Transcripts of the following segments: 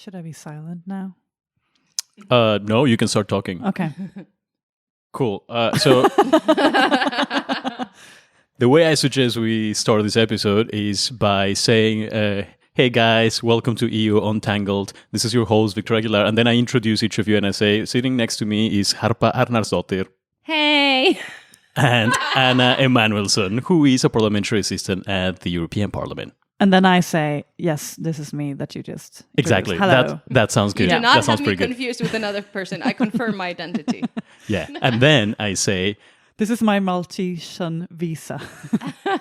Should I be silent now? No, you can start talking. Okay. Cool. So the way I suggest we start this episode is by saying, hey guys, welcome to EU Untangled. This is your host, Victor Aguilar. And then I introduce each of you and I say, sitting next to me is Harpa Arnarsdottir. Hey! And Anna Emanuelsson, who is a parliamentary assistant at the European Parliament. And then I say, yes, this is me that you just introduced. Exactly. Hello. That sounds good. You do That not sounds have me pretty good. confused with another person. I confirm my identity. Yeah. And then I say, This is my Maltesian visa.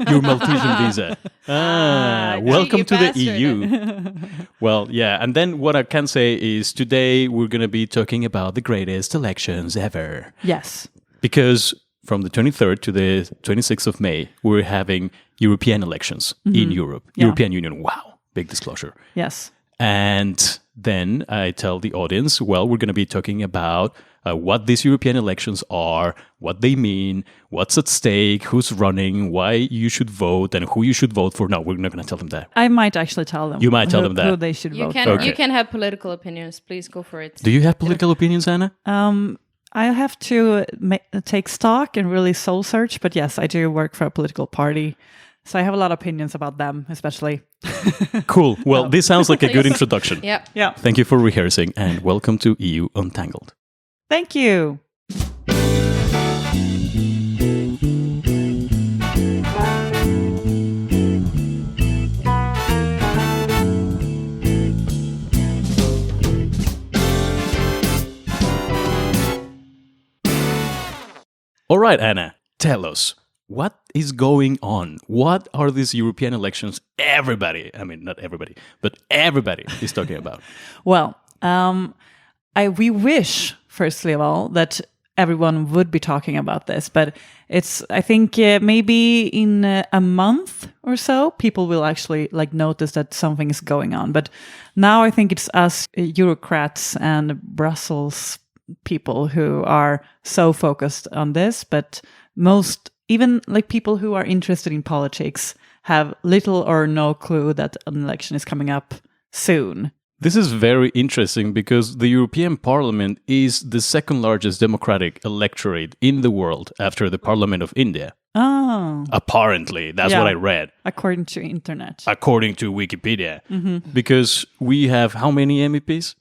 your Maltesian visa. Welcome to the EU. Well, yeah. And then what I can say is today we're going to be talking about the greatest elections ever. Yes. Because from the 23rd to the 26th of May, we're having European elections in Europe. Yeah. European Union. Wow. Big disclosure. Yes. And then I tell the audience, well, we're going to be talking about what these European elections are, what they mean, what's at stake, who's running, why you should vote, and who you should vote for. No, we're not going to tell them that. I might actually tell them. You might tell them that. Who they should vote for. Okay. You can have political opinions. Please go for it. Do you have political opinions, Anna? I have to take stock and really soul search, but yes, I do work for a political party. So I have a lot of opinions about them, especially. Cool. Well, this sounds like a good introduction. Yeah. Yeah. Thank you for rehearsing, and welcome to EU Untangled. Thank you. All right, Anna, tell us, what is going on? What are these European elections everybody, I mean, not everybody, but everybody is talking about? Well, we wish, firstly of all, that everyone would be talking about this, but I think maybe in a month or so, people will actually notice that something is going on. But now I think it's us Eurocrats and Brussels people who are so focused on this, but even people who are interested in politics have little or no clue that an election is coming up soon. This is very interesting because the European Parliament is the second largest democratic electorate in the world after the Parliament of India. Oh. Apparently, that's what I read. According to internet. According to Wikipedia. Because we have how many MEPs?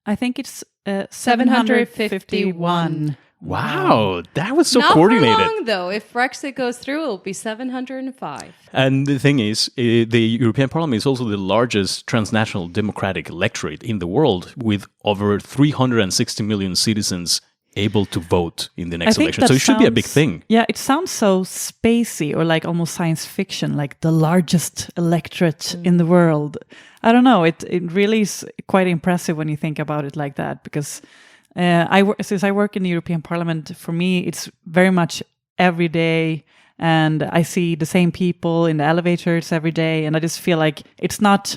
I think it's 751. Wow, that was so Not coordinated. for long, though. If Brexit goes through, it'll be 705. And the thing is, the European Parliament is also the largest transnational democratic electorate in the world, with over 360 million citizens able to vote in the next election. So it should be a big thing. Yeah, it sounds so spacey or almost science fiction, like the largest electorate in the world. I don't know. It really is quite impressive when you think about it like that, because since I work in the European Parliament, for me, it's very much every day, and I see the same people in the elevators every day, and I just feel like it's not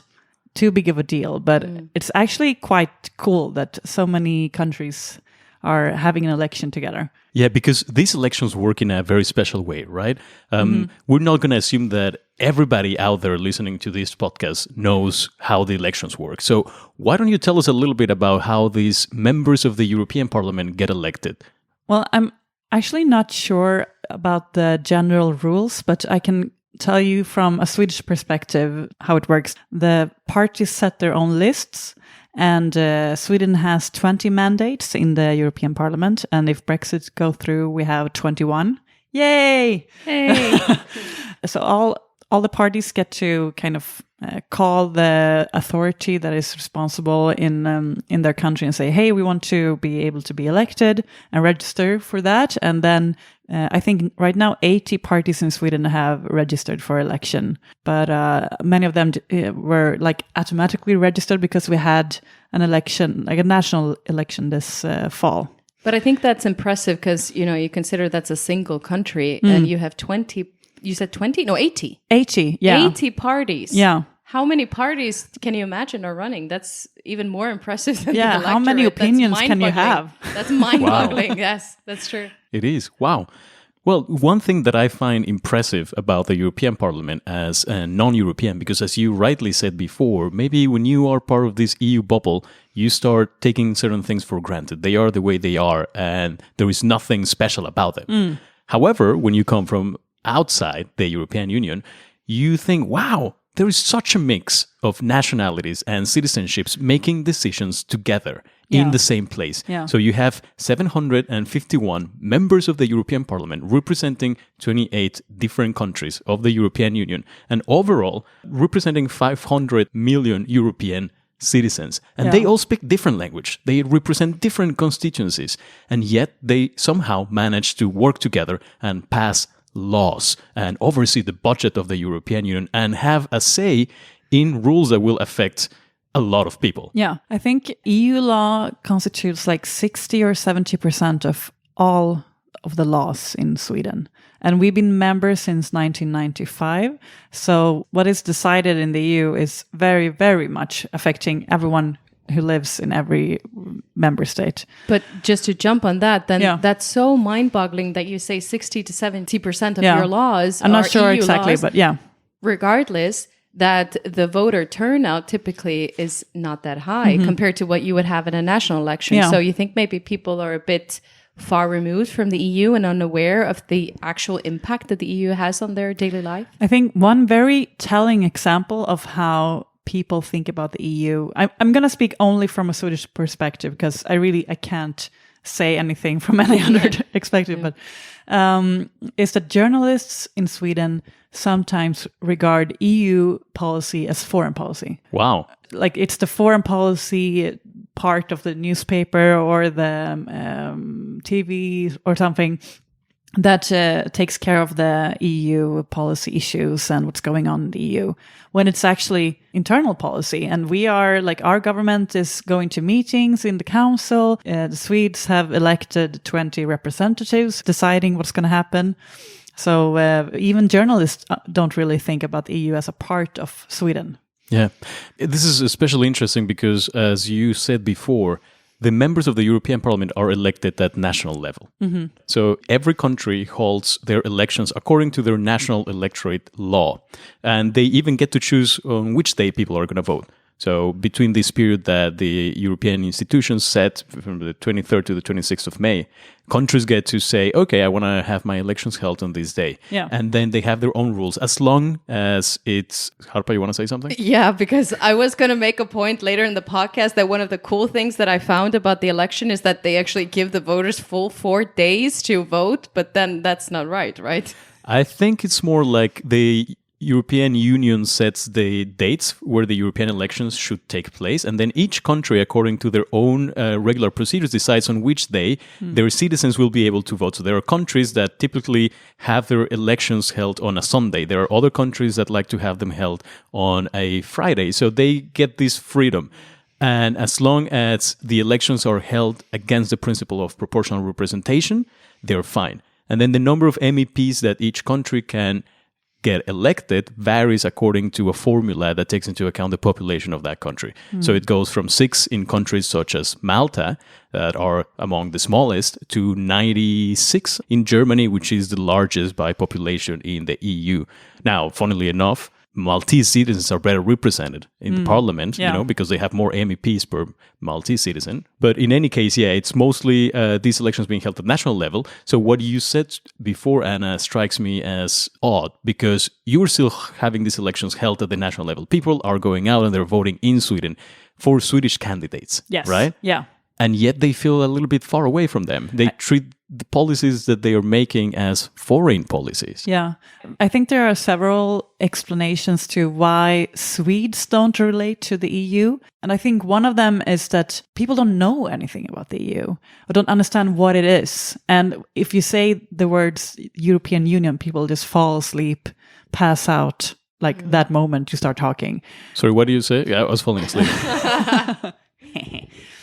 too big of a deal, but it's actually quite cool that so many countries are having an election together. Yeah, because these elections work in a very special way, right? We're not going to assume that everybody out there listening to this podcast knows how the elections work. So why don't you tell us a little bit about how these members of the European Parliament get elected? Well, I'm actually not sure about the general rules, but I can tell you from a Swedish perspective how it works. The parties set their own lists, and Sweden has 20 mandates in the European Parliament, and if Brexit go through, we have 21. Yay! Hey! So all the parties get to kind of call the authority that is responsible in their country and say, hey, we want to be able to be elected, and register for that. And then I think right now 80 parties in Sweden have registered for election, but many of them were automatically registered because we had an election, a national election this fall. But I think that's impressive because, you consider that's a single country and you have 20, you said 20? No, 80. 80, yeah. 80 parties. Yeah. How many parties can you imagine are running? That's even more impressive than the how many electorate. opinions can you have? That's mind-boggling. Yes, that's true. It is. Wow. Well, one thing that I find impressive about the European Parliament as a non-European, because as you rightly said before, maybe when you are part of this EU bubble, you start taking certain things for granted. They are the way they are, and there is nothing special about them. However, when you come from outside the European Union, you think, wow, there is such a mix of nationalities and citizenships making decisions together in the same place. Yeah. So you have 751 members of the European Parliament representing 28 different countries of the European Union, and overall representing 500 million European citizens. And they all speak different language. They represent different constituencies, and yet they somehow manage to work together and pass laws and oversee the budget of the European Union and have a say in rules that will affect a lot of people. Yeah, I think EU law constitutes like 60 or 70% of all of the laws in Sweden. And we've been members since 1995. So what is decided in the EU is very, very much affecting everyone who lives in every member state. But just to jump on that, then that's so mind-boggling that you say 60 to 70% of your laws I'm not are sure EU exactly, laws, but yeah. regardless that the voter turnout typically is not that high compared to what you would have in a national election. Yeah. So you think maybe people are a bit far removed from the EU and unaware of the actual impact that the EU has on their daily life? I think one very telling example of how people think about the EU, I'm going to speak only from a Swedish perspective because I can't say anything from any other perspective, but is that journalists in Sweden sometimes regard EU policy as foreign policy. Wow. Like it's the foreign policy part of the newspaper or the TV or something that takes care of the EU policy issues and what's going on in the EU, when it's actually internal policy. And we are like, our government is going to meetings in the council. The Swedes have elected 20 representatives deciding what's going to happen. So even journalists don't really think about the EU as a part of Sweden. Yeah. This is especially interesting because, as you said before, the members of the European Parliament are elected at national level. Mm-hmm. So every country holds their elections according to their national electorate law. And they even get to choose on which day people are going to vote. So between this period that the European institutions set from the 23rd to the 26th of May, countries get to say, okay, I want to have my elections held on this day. Yeah. And then they have their own rules as long as it's... Harpa, you want to say something? Yeah, because I was going to make a point later in the podcast that one of the cool things that I found about the election is that they actually give the voters full 4 days to vote, but then that's not right? I think it's more like the European Union sets the dates where the European elections should take place, and then each country, according to their own regular procedures, decides on which day their citizens will be able to vote. So there are countries that typically have their elections held on a Sunday. There are other countries that like to have them held on a Friday. So they get this freedom. And as long as the elections are held against the principle of proportional representation, they're fine. And then the number of MEPs that each country can get elected varies according to a formula that takes into account the population of that country. So it goes from 6 in countries such as Malta, that are among the smallest, to 96 in Germany, which is the largest by population in the EU. Now, funnily enough, Maltese citizens are better represented in the parliament, because they have more MEPs per Maltese citizen. But in any case, it's mostly these elections being held at national level. So what you said before, Anna, strikes me as odd, because you're still having these elections held at the national level. People are going out and they're voting in Sweden for Swedish candidates, Yes. right? Yeah. And yet they feel a little bit far away from them. They treat the policies that they are making as foreign policies. Yeah. I think there are several explanations to why Swedes don't relate to the EU. And I think one of them is that people don't know anything about the EU or don't understand what it is. And if you say the words European Union, people just fall asleep, pass out, like that moment you start talking. Sorry, what do you say? Yeah, I was falling asleep.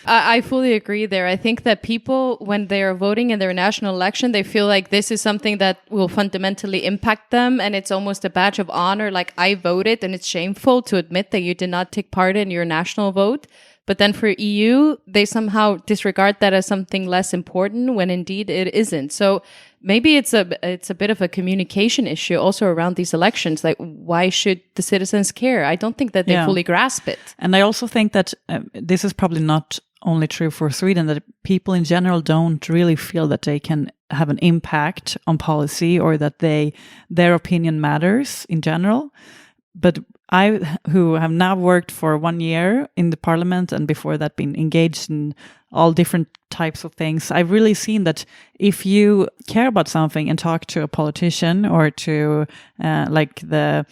I fully agree there. I think that people, when they are voting in their national election, they feel like this is something that will fundamentally impact them. And it's almost a badge of honor. Like, I voted, and it's shameful to admit that you did not take part in your national vote. But then for EU, they somehow disregard that as something less important when indeed it isn't. So maybe it's a bit of a communication issue also around these elections. Like, why should the citizens care? I don't think that they fully grasp it. And I also think that this is probably not only true for Sweden, that people in general don't really feel that they can have an impact on policy, or that their opinion matters in general. But I, who have now worked for 1 year in the parliament and before that been engaged in all different types of things, I've really seen that if you care about something and talk to a politician or to like the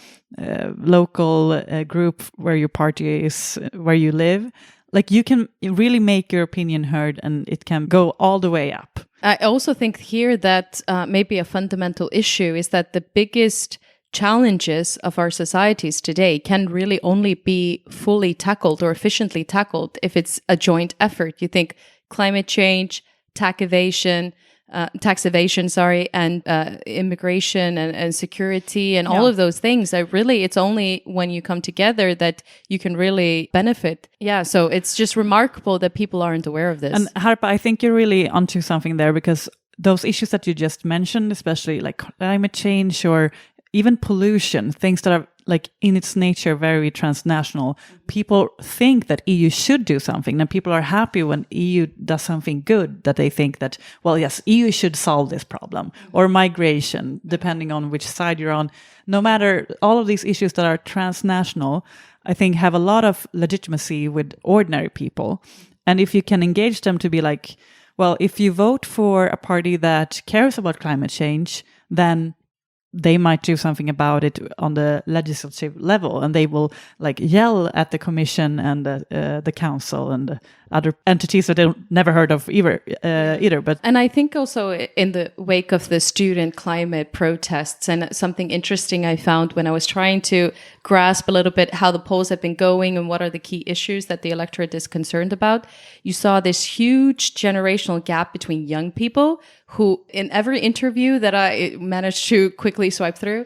local group where your party is, where you live, like you can really make your opinion heard, and it can go all the way up. I also think here that maybe a fundamental issue is that the biggest challenges of our societies today can really only be fully tackled or efficiently tackled if it's a joint effort. You think climate change, tax evasion, and immigration and security and all of those things. It's only when you come together that you can really benefit. Yeah, so it's just remarkable that people aren't aware of this. And Harpa, I think you're really onto something there, because those issues that you just mentioned, especially like climate change or even pollution, things that are like in its nature very transnational, people think that EU should do something, and people are happy when EU does something good, that they think that, well, yes, EU should solve this problem, or migration, depending on which side you're on. No matter, all of these issues that are transnational, I think have a lot of legitimacy with ordinary people. And if you can engage them to be like, well, if you vote for a party that cares about climate change, then they might do something about it on the legislative level, and they will like yell at the commission and the council and other entities that they've never heard of either. But and I think also in the wake of the student climate protests, and something interesting I found when I was trying to grasp a little bit how the polls have been going and what are the key issues that the electorate is concerned about, you saw this huge generational gap between young people who, in every interview that I managed to quickly swipe through,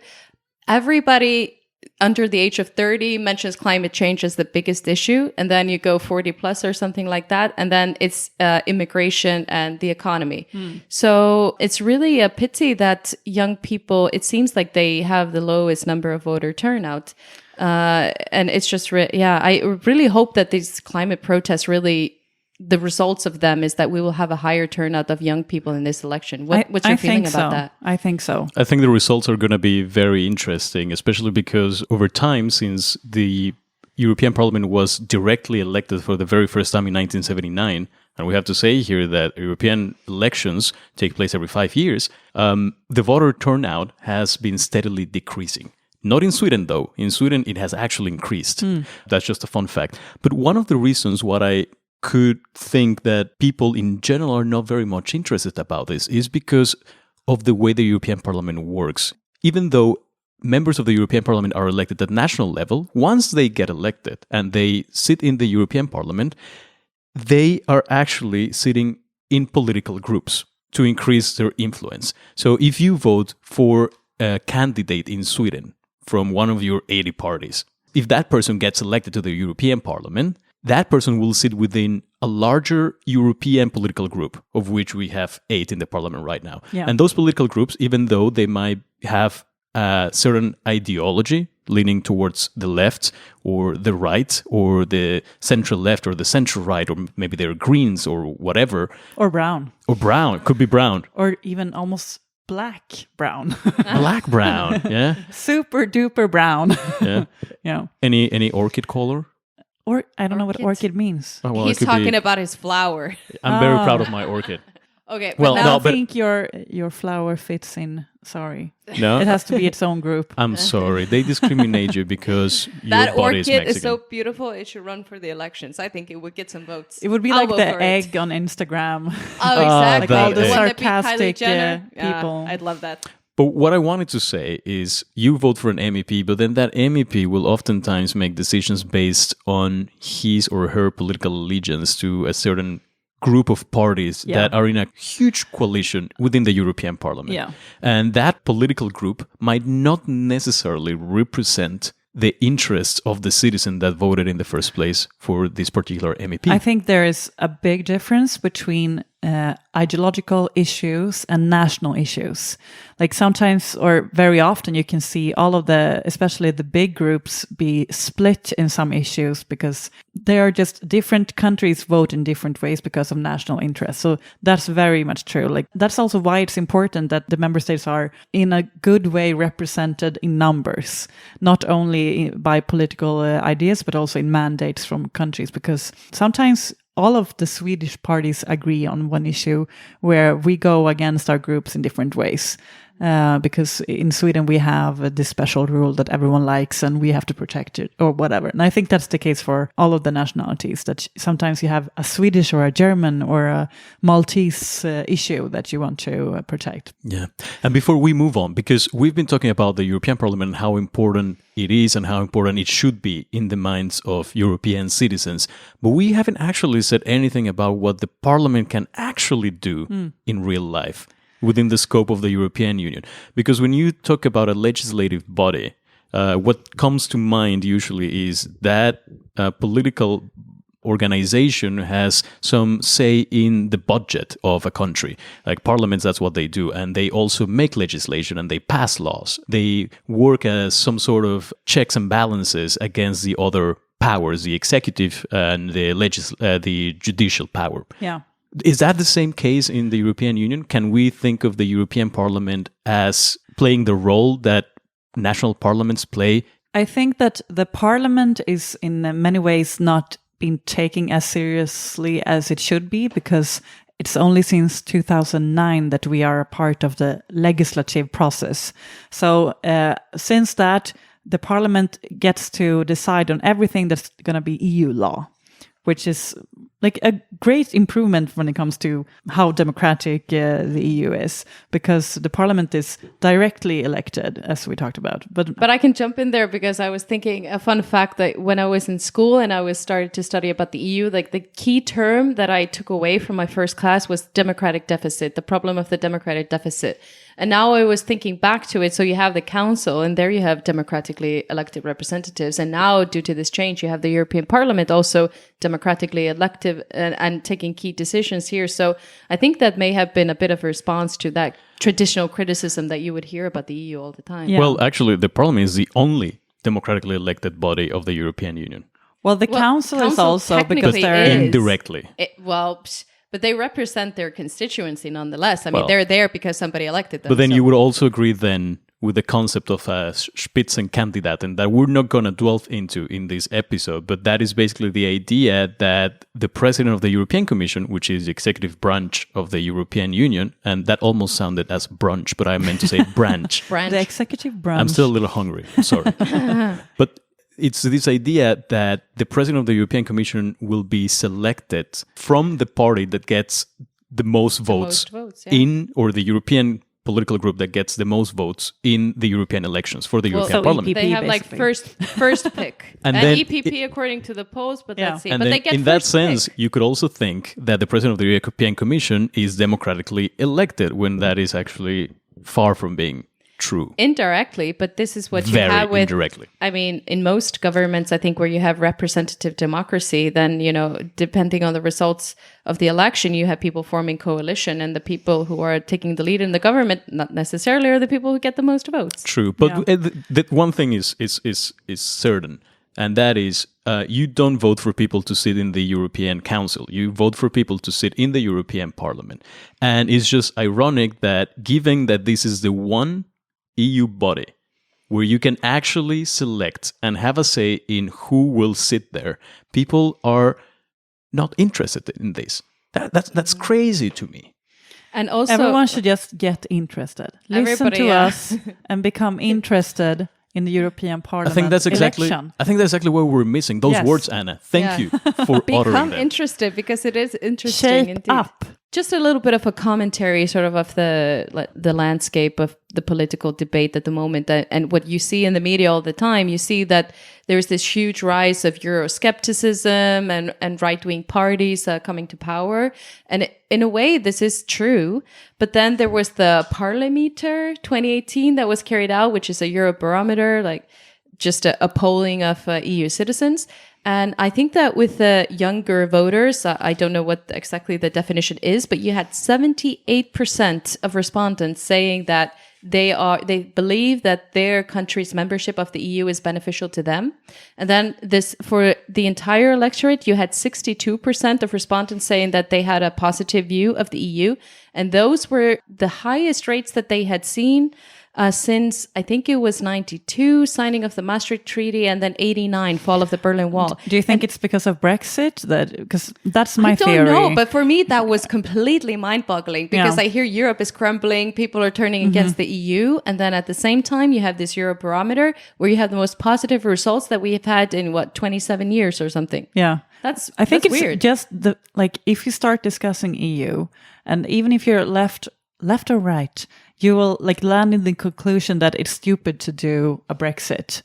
everybody under the age of 30 mentions climate change as the biggest issue. And then you go 40 plus or something like that. And then it's immigration and the economy. So it's really a pity that young people, it seems like they have the lowest number of voter turnout. And it's just, I really hope that these climate protests really, the results of them is that we will have a higher turnout of young people in this election. What's your feeling about that? I think so. I think the results are going to be very interesting, especially because over time, since the European Parliament was directly elected for the very first time in 1979, and we have to say here that European elections take place every 5 years, the voter turnout has been steadily decreasing. Not in Sweden, though. In Sweden, it has actually increased. That's just a fun fact. But one of the reasons what I could think that people in general are not very much interested about this is because of the way the European Parliament works. Even though members of the European Parliament are elected at national level, once they get elected and they sit in the European Parliament, they are actually sitting in political groups to increase their influence. So if you vote for a candidate in Sweden from one of your 80 parties, if that person gets elected to the European Parliament, that person will sit within a larger European political group, of which we have 8 in the parliament right now. Yeah. And those political groups, even though they might have a certain ideology leaning towards the left or the right or the central left or the central right, or maybe they're Greens or whatever. Or brown. Or brown. Could be brown. Or even almost black brown. Black brown, yeah. Super duper brown. Yeah. Yeah. Any orchid color? Or I don't know what orchid means. Oh, well, He's talking about his flower. I'm very proud of my orchid. Okay. Well, I no, don't but think your flower fits in. Sorry. no, It has to be its own group. I'm sorry. They discriminate you because that your body is orchid Mexican. is so beautiful. It should run for the elections. I think it would get some votes. It would be I'll like vote the for it. egg on Instagram. Oh, exactly. Like all the one that beat Kylie sarcastic, Jenner. people. I'd love that. But what I wanted to say is you vote for an MEP, but then that MEP will oftentimes make decisions based on his or her political allegiance to a certain group of parties that are in a huge coalition within the European Parliament. Yeah. And that political group might not necessarily represent the interests of the citizen that voted in the first place for this particular MEP. I think there is a big difference between ideological issues and national issues. Like sometimes or very often you can see all of especially the big groups be split in some issues because they are just different countries vote in different ways because of national interest. So that's very much true. Like that's also why it's important that the member states are in a good way represented in numbers, not only by political ideas, but also in mandates from countries, because sometimes all of the Swedish parties agree on one issue where we go against our groups in different ways. Because in Sweden we have this special rule that everyone likes and we have to protect it or whatever. And I think that's the case for all of the nationalities, that sometimes you have a Swedish or a German or a Maltese issue that you want to protect. Yeah. And before we move on, because we've been talking about the European Parliament and how important it is and how important it should be in the minds of European citizens, but we haven't actually said anything about what the Parliament can actually do in real life within the scope of the European Union. Because when you talk about a legislative body, what comes to mind usually is that political organization has some say in the budget of a country. Like parliaments, that's what they do. And they also make legislation and they pass laws. They work as some sort of checks and balances against the other powers, the executive and the judicial power. Yeah. Is that the same case in the European Union? Can we think of the European Parliament as playing the role that national parliaments play? I think that the Parliament is in many ways not been taken as seriously as it should be, because it's only since 2009 that we are a part of the legislative process. So since that, the Parliament gets to decide on everything that's going to be EU law, which is like a great improvement when it comes to how democratic the EU is, because the Parliament is directly elected, as we talked about. But I can jump in there because I was thinking a fun fact that when I was in school and I was started to study about the EU, like the key term that I took away from my first class was democratic deficit, the problem of the democratic deficit. And now I was thinking back to it. So you have the council and there you have democratically elected representatives. And now due to this change, you have the European Parliament also democratically elected and taking key decisions here. So I think that may have been a bit of a response to that traditional criticism that you would hear about the EU all the time. Yeah. Well, actually, the Parliament is the only democratically elected body of the European Union. Well, the council is also because they're indirectly. But they represent their constituency nonetheless. I mean, they're there because somebody elected them. But then you would also agree then with the concept of a Spitzenkandidat, and that we're not going to dwell into in this episode, but that is basically the idea that the president of the European Commission, which is the executive branch of the European Union, and that almost sounded as brunch, but I meant to say branch. The executive branch. I'm still a little hungry, I'm sorry. But it's this idea that the president of the European Commission will be selected from the party that gets the most votes, in, or the European political group that gets the most votes in the European elections for the European Parliament. They have basically. like first pick. and then EPP according to the polls, but let's see. And but then they get in that sense, you could also think that the president of the European Commission is democratically elected when that is actually far from being true. Indirectly, but this is what you have with... indirectly. I mean, in most governments, I think where you have representative democracy, then, you know, depending on the results of the election, you have people forming coalition, and the people who are taking the lead in the government not necessarily are the people who get the most votes. True, but the one thing is certain, and that is you don't vote for people to sit in the European Council. You vote for people to sit in the European Parliament. And it's just ironic that given that this is the one EU body where you can actually select and have a say in who will sit there, people are not interested in this. That's crazy to me. And also, everyone should just get interested. Listen to us and become interested in the European Parliament. I think that's exactly what we're missing. Those words, Anna. Thank you for uttering them. Become interested, because it is interesting. Shape up. Just a little bit of a commentary sort of the landscape of the political debate at the moment. And what you see in the media all the time, you see that there's this huge rise of Euroscepticism and right-wing parties coming to power. And in a way, this is true. But then there was the Parliameter 2018 that was carried out, which is a Eurobarometer, like just a polling of EU citizens. And I think that with the younger voters, I don't know what exactly the definition is, but you had 78% of respondents saying that they believe that their country's membership of the EU is beneficial to them. And then for the entire electorate, you had 62% of respondents saying that they had a positive view of the EU. And those were the highest rates that they had seen since, I think it was 92, signing of the Maastricht Treaty, and then 89, fall of the Berlin Wall. Do you think it's because of Brexit? Because that's my theory. I don't know, but for me, that was completely mind-boggling, because I hear Europe is crumbling, people are turning against the EU, and then at the same time, you have this Eurobarometer where you have the most positive results that we have had in, 27 years or something. Yeah. I think it's weird. Just if you start discussing EU, and even if you're left or right, you will land in the conclusion that it's stupid to do a Brexit,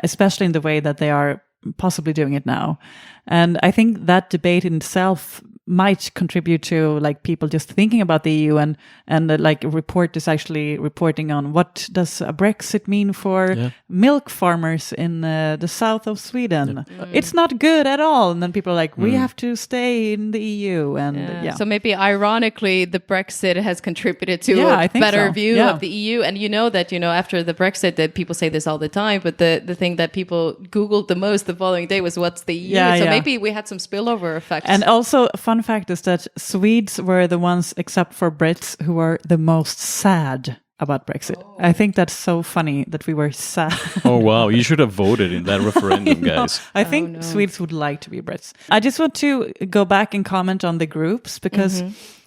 especially in the way that they are possibly doing it now. And I think that debate in itself might contribute to people just thinking about the EU, and a report is actually reporting on what does a Brexit mean for milk farmers in the south of Sweden. It's not good at all. And then people are like, we have to stay in the EU. And so maybe ironically, the Brexit has contributed to a better view of the EU. And that, after the Brexit, that people say this all the time, but the thing that people Googled the most the following day was, what's the EU? Maybe we had some spillover effects. And also, a fun fact is that Swedes were the ones, except for Brits, who were the most sad about Brexit. I think that's so funny that we were sad. Oh, wow. You should have voted in that referendum, guys. I think Swedes would like to be Brits. I just want to go back and comment on the groups, because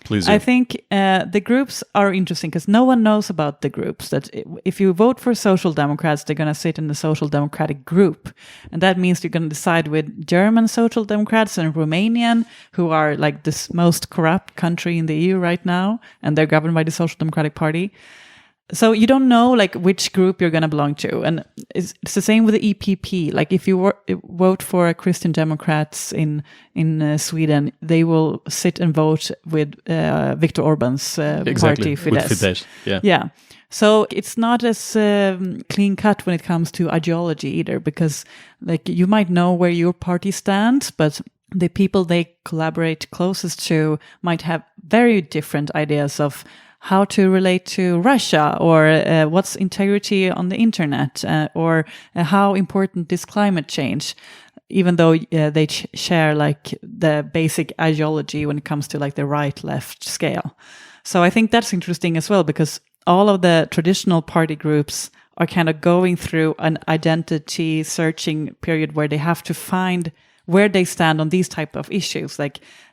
Please do. I think the groups are interesting because no one knows about the groups. That if you vote for Social Democrats, they're going to sit in the Social Democratic group. And that means you're going to decide with German Social Democrats and Romanian, who are this most corrupt country in the EU right now, and they're governed by the Social Democratic Party. So you don't know which group you're going to belong to. And it's the same with the EPP. If you vote for Christian Democrats in Sweden, they will sit and vote with Viktor Orban's party, Fidesz. With Fidesz, Yeah. So it's not as clean cut when it comes to ideology either, because you might know where your party stands, but the people they collaborate closest to might have very different ideas of how to relate to Russia, or what's integrity on the internet, or how important is climate change, even though they share the basic ideology when it comes to the right-left scale. So I think that's interesting as well, because all of the traditional party groups are kind of going through an identity searching period where they have to find where they stand on these type of issues.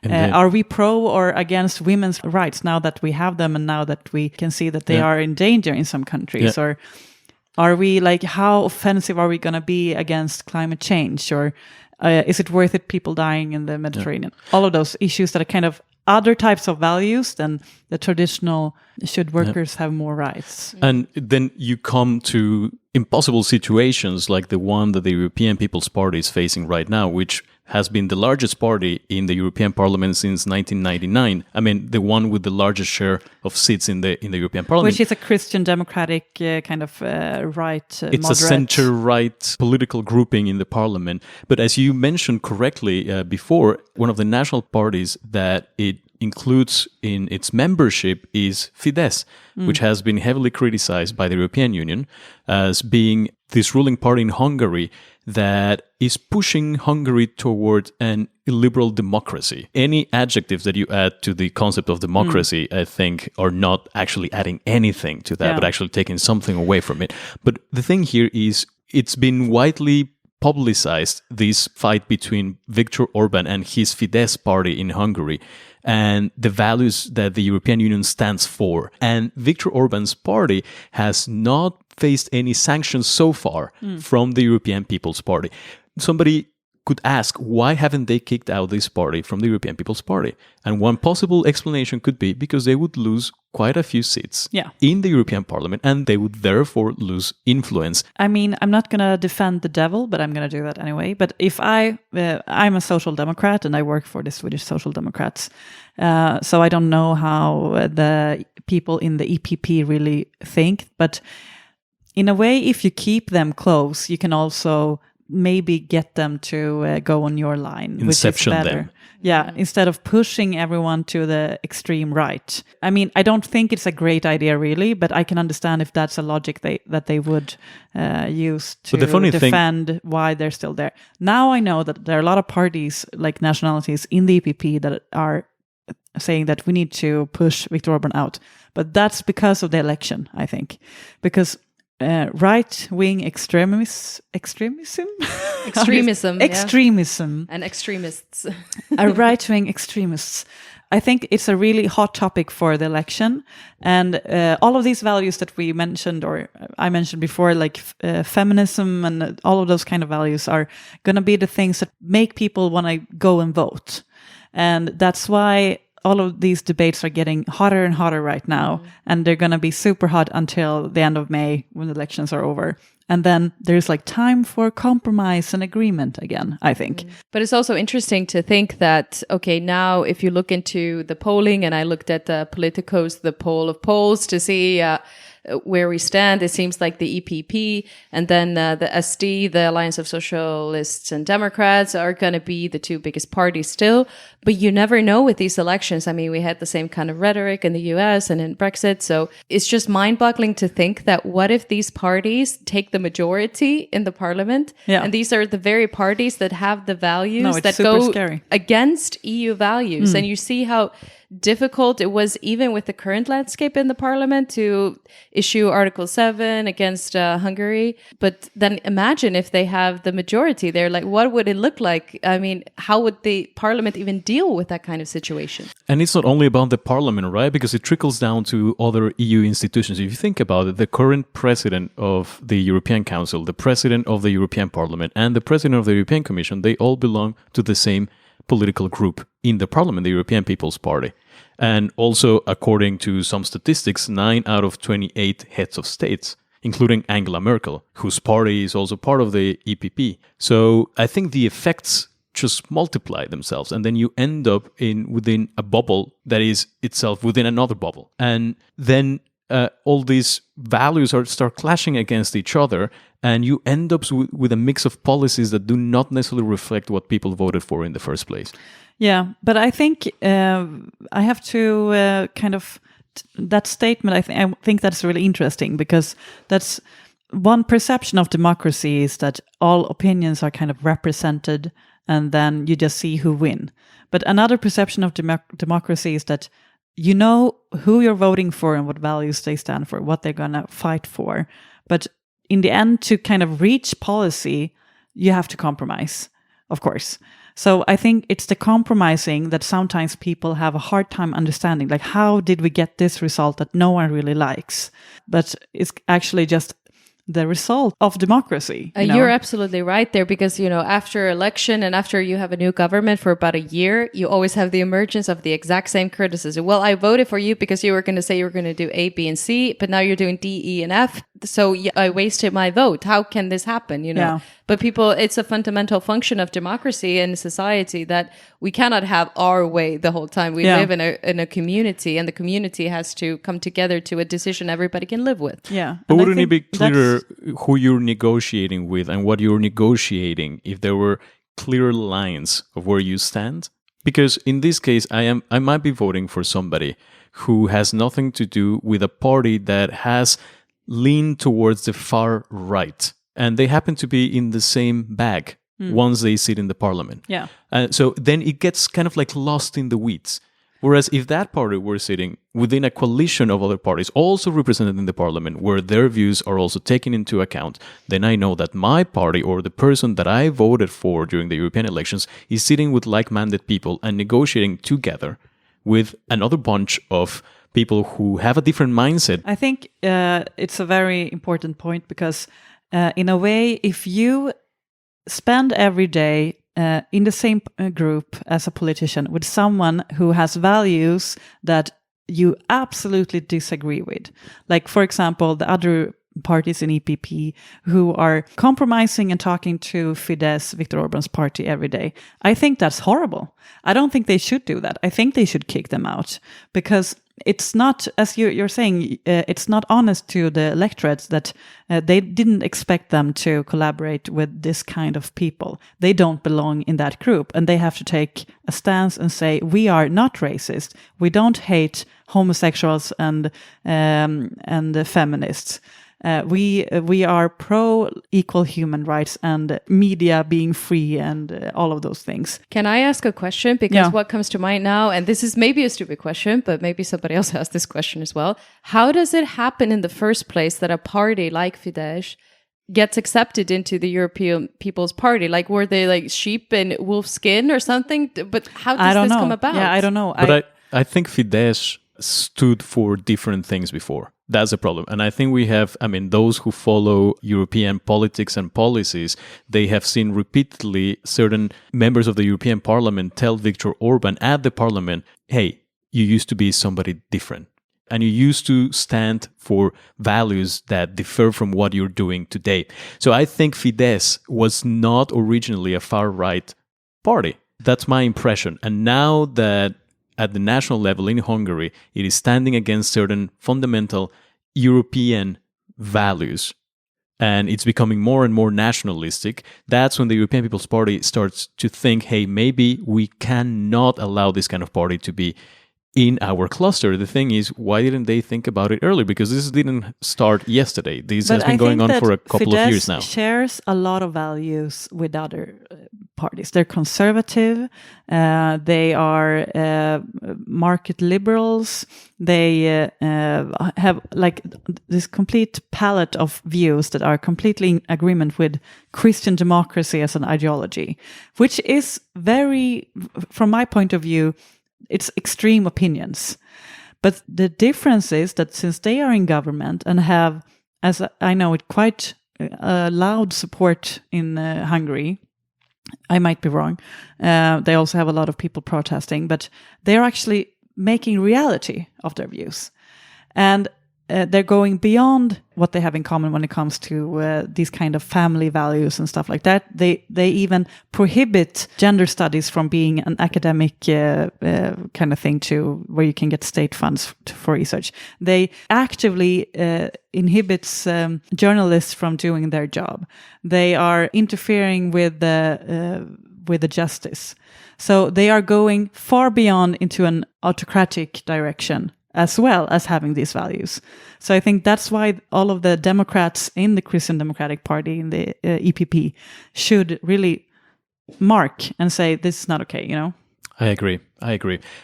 Are we pro or against women's rights now that we have them, and now that we can see that they are in danger in some countries? Or are we how offensive are we going to be against climate change? Or is it worth it, people dying in the Mediterranean? All of those issues that are kind of other types of values than the traditional, should workers have more rights? And then you come to impossible situations like the one that the European People's Party is facing right now, which has been the largest party in the European Parliament since 1999. I mean, the one with the largest share of seats in the European Parliament. Which is a Christian Democratic kind of right, it's moderate. a center-right political grouping in the parliament. But as you mentioned correctly before, one of the national parties that it includes in its membership is Fidesz, which has been heavily criticized by the European Union as being this ruling party in Hungary that is pushing Hungary toward an illiberal democracy. Any adjectives that you add to the concept of democracy, I think, are not actually adding anything to that, but actually taking something away from it. But the thing here is, it's been widely publicized, this fight between Viktor Orban and his Fidesz party in Hungary, and the values that the European Union stands for. And Viktor Orban's party has not faced any sanctions so far from the European People's Party. Somebody could ask, why haven't they kicked out this party from the European People's Party? And one possible explanation could be because they would lose quite a few seats in the European Parliament, and they would therefore lose influence. I mean, I'm not going to defend the devil, but I'm going to do that anyway. But if I'm a social democrat and I work for the Swedish Social Democrats, so I don't know how the people in the EPP really think. But in a way, if you keep them close, you can also maybe get them to go on your line, Inception which is better. them. Yeah, instead of pushing everyone to the extreme right. I mean, I don't think it's a great idea really, but I can understand if that's a logic that they would use to defend why they're still there. Now I know that there are a lot of parties, like nationalities in the EPP, that are saying that we need to push Viktor Orban out. But that's because of the election, I think. Because right-wing extremism and extremists right-wing extremists, I think it's a really hot topic for the election, and all of these values that we mentioned, or I mentioned before, like feminism and all of those kind of values, are going to be the things that make people want to go and vote. And that's why all of these debates are getting hotter and hotter right now, and they're going to be super hot until the end of May when the elections are over. And then there's like time for compromise and agreement again, I think. But it's also interesting to think that, okay, now if you look into the polling, and I looked at the Politico's, the poll of polls to see where we stand, it seems like the EPP and then the SD, the Alliance of Socialists and Democrats, are going to be the two biggest parties still. But you never know with these elections. I mean, we had the same kind of rhetoric in the US and in Brexit. So it's just mind-boggling to think that what if these parties take the majority in the parliament? Yeah. And these are the very parties that have the values that go against EU values. And you see how difficult it was even with the current landscape in the parliament to issue Article 7 against Hungary. But then imagine if they have the majority there, like what would it look like? I mean, how would the parliament even deal with that kind of situation? And it's not only about the parliament, right? Because it trickles down to other EU institutions. If you think about it, the current president of the European Council, the president of the European Parliament, and the president of the European Commission, they all belong to the same political group in the parliament, the European People's Party. And also, according to some statistics, 9 out of 28 heads of states, including Angela Merkel, whose party is also part of the EPP. So I think the effects just multiply themselves, and then you end up within a bubble that is itself within another bubble. And then all these values start clashing against each other, and you end up with a mix of policies that do not necessarily reflect what people voted for in the first place. Yeah, but I think I have to that statement. I think that's really interesting, because that's one perception of democracy, is that all opinions are kind of represented, and then you just see who win. But another perception of democracy is that you know who you're voting for and what values they stand for, what they're going to fight for. But in the end, to kind of reach policy, you have to compromise, of course. So I think it's the compromising that sometimes people have a hard time understanding. Like, how did we get this result that no one really likes? But it's actually just the result of democracy. You're absolutely right there, because, after election and after you have a new government for about a year, you always have the emergence of the exact same criticism. Well, I voted for you because you were going to say you were going to do A, B, and C, but now you're doing D, E, and F. So I wasted my vote. How can this happen? Yeah. But it's a fundamental function of democracy and society that we cannot have our way the whole time. We live in a community, and the community has to come together to a decision everybody can live with. Yeah. But wouldn't it be clearer who you're negotiating with and what you're negotiating if there were clear lines of where you stand? Because in this case, I might be voting for somebody who has nothing to do with a party that has leaned towards the far right, and they happen to be in the same bag once they sit in the parliament. Yeah. So then it gets kind of like lost in the weeds. Whereas if that party were sitting within a coalition of other parties also represented in the parliament, where their views are also taken into account, then I know that my party or the person that I voted for during the European elections is sitting with like-minded people and negotiating together with another bunch of people who have a different mindset. I think it's a very important point, because in a way, if you spend every day in the same group as a politician with someone who has values that you absolutely disagree with, like, for example, the other parties in EPP who are compromising and talking to Fidesz, Viktor Orban's party, every day. I think that's horrible. I don't think they should do that. I think they should kick them out because it's not, as you're saying, it's not honest to the electorates that they didn't expect them to collaborate with this kind of people. They don't belong in that group, and they have to take a stance and say, we are not racist. We don't hate homosexuals and feminists. We are pro equal human rights and media being free and all of those things. Can I ask a question? Because what comes to mind now, and this is maybe a stupid question, but maybe somebody else has this question as well. How does it happen in the first place that a party like Fidesz gets accepted into the European People's Party? Like, were they like sheep in wolf skin or something? But how does this come about? Yeah, I don't know. But I think Fidesz stood for different things before. That's a problem. And I think we have, those who follow European politics and policies, they have seen repeatedly certain members of the European Parliament tell Viktor Orban at the parliament, hey, you used to be somebody different. And you used to stand for values that differ from what you're doing today. So I think Fidesz was not originally a far-right party. That's my impression. And now that at the national level in Hungary, it is standing against certain fundamental European values, and it's becoming more and more nationalistic. That's when the European People's Party starts to think, hey, maybe we cannot allow this kind of party to be in our cluster. The thing is, why didn't they think about it earlier? Because this didn't start yesterday. This has been going on for a couple of years now. Shares a lot of values with other parties. They're conservative. They are market liberals. They have like this complete palette of views that are completely in agreement with Christian democracy as an ideology, which is very, from my point of view, it's extreme opinions. But the difference is that since they are in government and have, as I know it, quite loud support in Hungary, I might be wrong. They also have a lot of people protesting, but they're actually making reality of their views. And they're going beyond what they have in common when it comes to these kind of family values and stuff like that. They even prohibit gender studies from being an academic kind of thing to where you can get state funds for research. They actively inhibits journalists from doing their job. They are interfering with the justice. So they are going far beyond into an autocratic direction, as well as having these values. So I think that's why all of the Democrats in the Christian Democratic Party, in the EPP, should really mark and say, this is not okay, you know? I agree.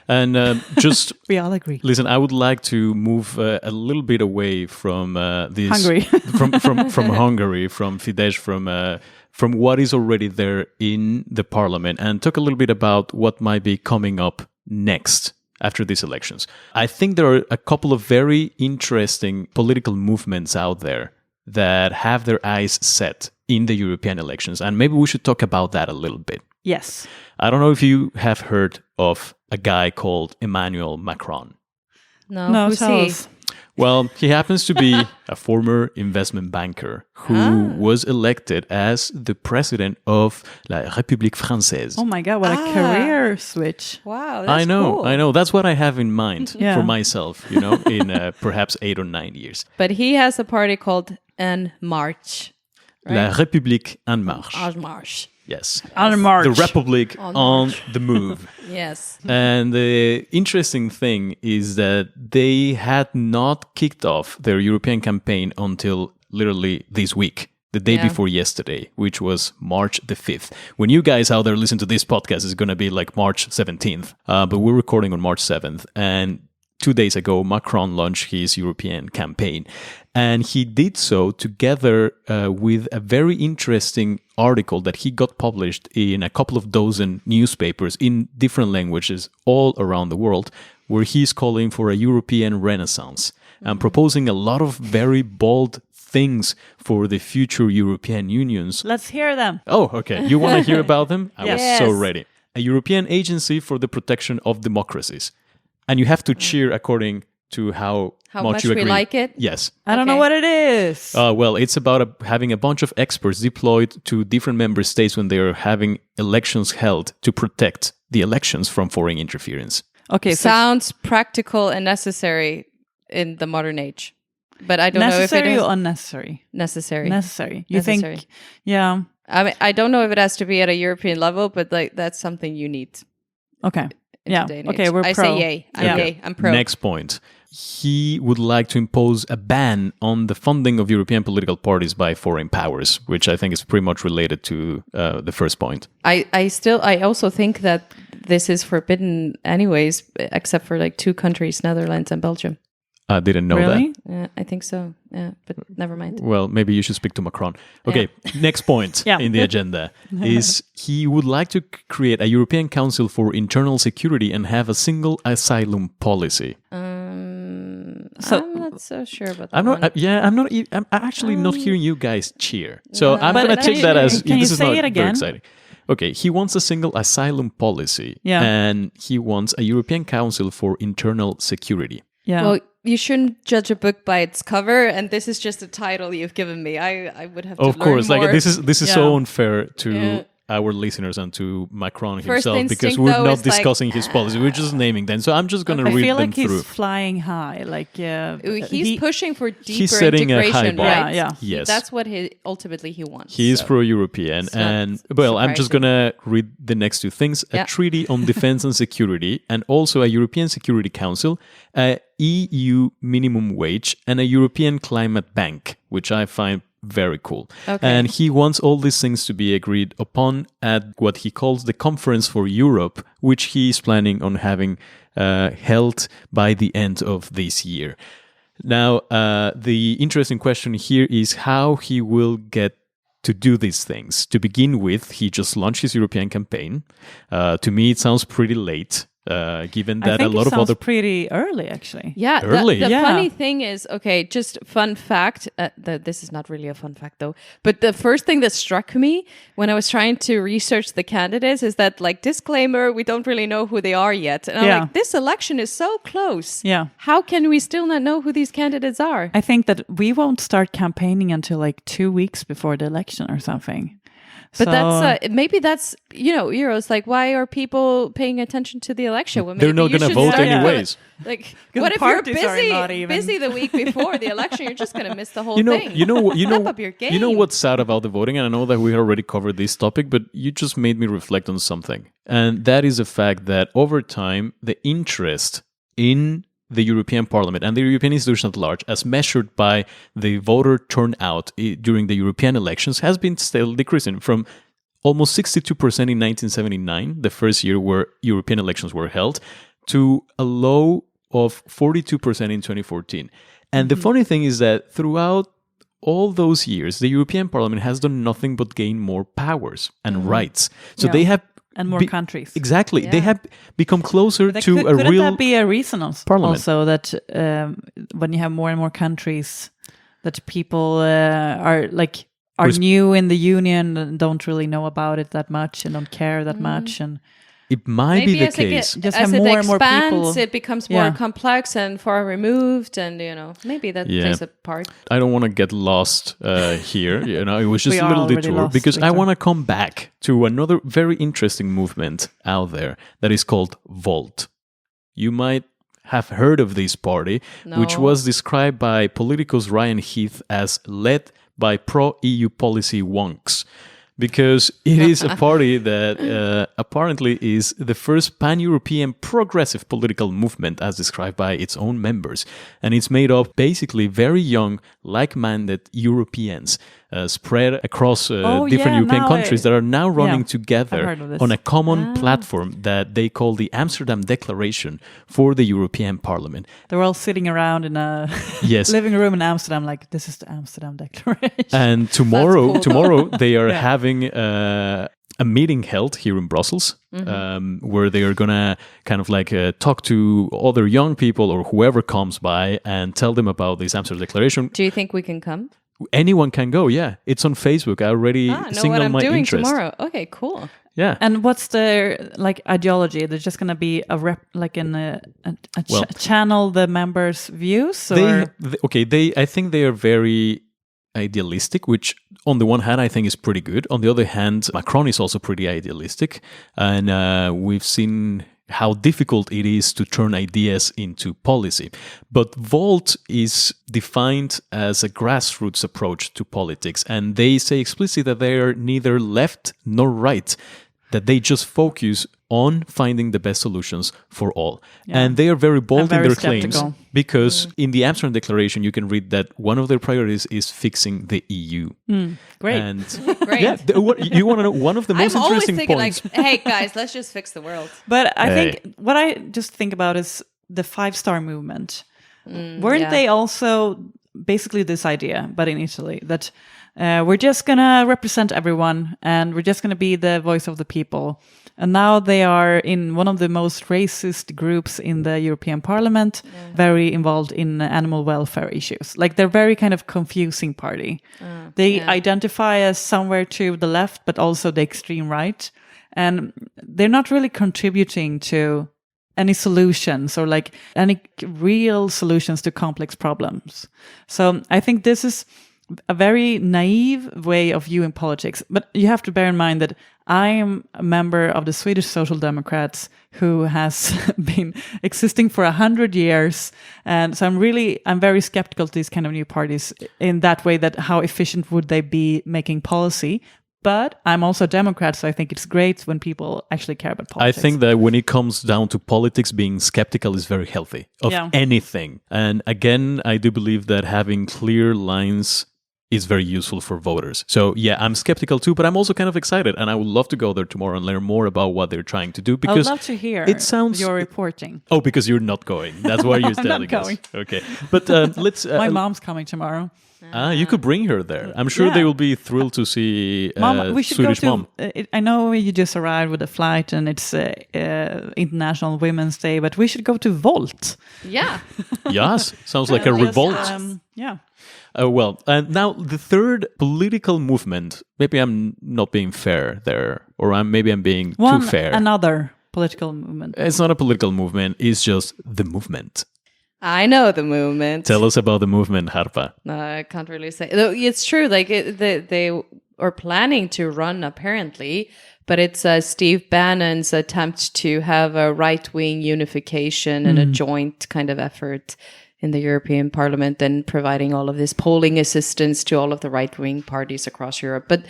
And just... we all agree. Listen, I would like to move a little bit away from this... Hungary. from Hungary, from Fidesz, from what is already there in the parliament, and talk a little bit about what might be coming up next after these elections. I think there are a couple of very interesting political movements out there that have their eyes set in the European elections, and maybe we should talk about that a little bit. Yes. I don't know if you have heard of a guy called Emmanuel Macron. No, who's he? Well, he happens to be a former investment banker who was elected as the president of La République Française. Oh my God, what a career switch. Wow, that's cool. I know. That's what I have in mind for myself, in perhaps 8 or 9 years. But he has a party called En Marche. Right? La République En Marche. En Marche. Yes. En Marche. The Republic on the move. Yes. And the interesting thing is that they had not kicked off their European campaign until literally this week, the day before yesterday, which was March the 5th. When you guys out there listen to this podcast, it's going to be like March 17th. But we're recording on March 7th. And 2 days ago, Macron launched his European campaign. And he did so together with a very interesting article that he got published in a couple of dozen newspapers in different languages all around the world, where he's calling for a European renaissance and proposing a lot of very bold things for the future European unions. Let's hear them. Oh, okay. You want to hear about them? I Yes. was so ready. A European agency for the protection of democracies. And you have to cheer according to how much you we agree? like it? Yes. I don't know Okay. what it is. Well, it's about having a bunch of experts deployed to different member states when they are having elections held to protect the elections from foreign interference. Okay, so Sounds practical and necessary in the modern age. But I don't know if it necessary is or unnecessary? necessary. Necessary. You Necessary. think? Yeah. I mean, I don't know if it has to be at a European level, but like that's something you need. Okay. In Yeah. today and Okay, age. we're I pro. say yay. I'm Yeah. yay. I'm pro. Next point. He would like to impose a ban on the funding of European political parties by foreign powers, which I think is pretty much related to the first point. I also think that this is forbidden anyways, except for like 2 countries, Netherlands and Belgium. I didn't know Really? Yeah, I think so. Yeah, but never mind. that. Well, maybe you should speak to Macron. Okay, next point Yeah. in the agenda is he would like to create a European Council for Internal Security and have a single asylum policy. So- I'm not so sure about that. I'm not. one. I'm actually not hearing you guys cheer. So I'm But gonna can take you- that as can you this is say not it very again? exciting. Okay, he wants a single asylum policy, Yeah. and he wants a European Council for Internal Security. Yeah. Well, you shouldn't judge a book by its cover, and this is just a title you've given me. I would have to Of learn course, more. like this is Yeah. so unfair to Yeah. our listeners and to Macron First himself because instinct, we're though, not is like, discussing his policy. We're just naming them. So I'm just going to I read feel them like he's through. flying high. Like He's pushing for deeper setting a high integration, bar. right? Yeah, Yes. That's what he ultimately wants. He is so. pro-European, It's not and well, I'm just surprising. gonna read the next 2 things: a Yeah. treaty on defense and security, and also a European Security Council, a EU minimum wage, and a European climate bank, which I find very cool. Okay. And he wants all these things to be agreed upon at what he calls the Conference for Europe, which he is planning on having held by the end of this year. Now, the interesting question here is how he will get to do these things. To begin with, he just launched his European campaign. To me, it sounds pretty late, given I that a think lot it of sounds other pretty early, actually. Yeah, Early. the Yeah. funny thing is, okay, just fun fact. This is not really a fun fact though. But the first thing that struck me when I was trying to research the candidates is that, like, disclaimer, we don't really know who they are yet. And I'm Yeah. like, this election is so close. Yeah. How can we still not know who these candidates are? I think that we won't start campaigning until like 2 weeks before the election or something. But So- that's maybe that's Euros. Like, why are people paying attention to the election? Well, They're maybe not you going to should vote start- anyways. Like, The what if you're parties are not even- busy the week before the election? You're just going to miss the whole You know, thing. Step up your game. you know what's sad about the voting, and I know that we already covered this topic, but you just made me reflect on something, and that is the fact that over time, the interest in the European Parliament and the European institution at large, as measured by the voter turnout during the European elections, has been still decreasing from almost 62% in 1979, the first year where European elections were held, to a low of 42% in 2014. And the funny thing is that throughout all those years, the European Parliament has done nothing but gain more powers and rights. So Yeah. they have and more countries. Exactly. They Yeah. have become closer But to a couldn't real that be a reason parliament. also that when you have more and more countries, that people are new in the union and don't really know about it that much and don't care that much, and It might be the case. Just as have it more and more expands, people. it becomes more Yeah. complex and far removed, and maybe that Yeah. plays a part. I don't want to get lost here. It was just We a are little already detour lost, because I Victor. want to come back to another very interesting movement out there that is called Volt. You might have heard of this party, which No. was described by Politico's Ryan Heath as led by pro-EU policy wonks. Because it is a party that apparently is the first pan-European progressive political movement as described by its own members. And it's made of basically very young, like-minded Europeans spread across different European countries that are now running I've together heard of this. on a common platform that they call the Amsterdam Declaration for the European Parliament. they're all sitting around in a Yes. living room in Amsterdam, like, this is the Amsterdam Declaration. And tomorrow, That's cool. tomorrow they are Yeah. having a meeting held here in Brussels, where they are gonna kind of like talk to other young people or whoever comes by and tell them about this Amsterdam Declaration. Do you think we can come? Anyone can go. Yeah, it's on Facebook. I already know what signaled I'm my doing interest. tomorrow. Okay, cool. Yeah. And what's their ideology? They're just going to be channel the members' views, or I think they are very idealistic, which on the one hand I think is pretty good. On the other hand, Macron is also pretty idealistic, and we've seen how difficult it is to turn ideas into policy. But Volt is defined as a grassroots approach to politics, and they say explicitly that they are neither left nor right, that they just focus on finding the best solutions for all. Yeah. And they are very bold in their claims, because in the Amsterdam Declaration, you can read that one of their priorities is fixing the EU. Great. And Great. Yeah, you want to know one of the most interesting points? I'm always thinking hey guys, let's just fix the world. But I think what I just think about is the 5-star movement. Weren't they also basically this idea, but in Italy, that we're just going to represent everyone and we're just going to be the voice of the people. And now they are in one of the most racist groups in the European Parliament, very involved in animal welfare issues. Like, they're very kind of confusing party. They identify as somewhere to the left, but also the extreme right. And they're not really contributing to any solutions or like any real solutions to complex problems. So I think this is a very naive way of viewing politics. But you have to bear in mind that I am a member of the Swedish Social Democrats, who has been existing for 100 years. And so I'm very skeptical to these kind of new parties in that way, that how efficient would they be making policy. But I'm also a Democrat, so I think it's great when people actually care about politics. I think that when it comes down to politics, being skeptical is very healthy of anything. And again, I do believe that having clear lines is very useful for voters. So yeah, I'm skeptical too, but I'm also kind of excited, and I would love to go there tomorrow and learn more about what they're trying to do. Because I would love to hear your reporting. Oh, because you're not going. That's why you're telling us. Okay, but let's. My mom's coming tomorrow. You could bring her there. I'm sure they will be thrilled to see Mom, we should Swedish go to, mom. I know you just arrived with a flight and it's International Women's Day, but we should go to Volt. Yeah. Yes, sounds like a revolt. Yeah. Well, now the third political movement, maybe I'm not being fair there, or maybe I'm being too fair. Another political movement. It's not a political movement, it's just the movement. I know the movement. Tell us about the movement, Harpa. No, I can't really say. It's true. Like they are planning to run, apparently, but it's Steve Bannon's attempt to have a right-wing unification and a joint kind of effort in the European Parliament, and providing all of this polling assistance to all of the right-wing parties across Europe. But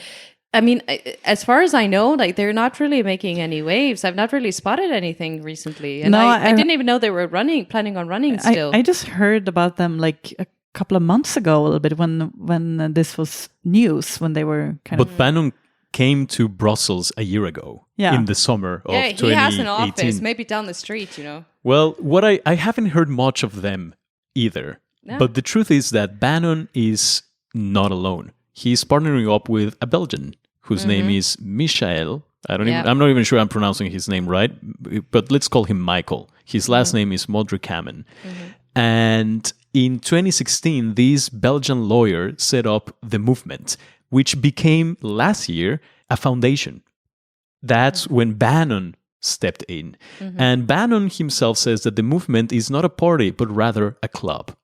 I mean, as far as I know, like, they're not really making any waves. I've not really spotted anything recently. And I didn't even know they were planning on running still. I just heard about them like a couple of months ago, a little bit, when this was news, when they were kind of... But Bannon came to Brussels a year ago, in the summer of 2018. He has an office, maybe down the street, you know. Well, what I haven't heard much of them either. No. But the truth is that Bannon is not alone. He's partnering up with a Belgian whose name is Michael. I'm not even sure I'm pronouncing his name right, but let's call him Michael. His last name is Modrikamen. And in 2016, this Belgian lawyer set up the movement, which became last year a foundation. That's when Bannon stepped in. And Bannon himself says that the movement is not a party, but rather a club.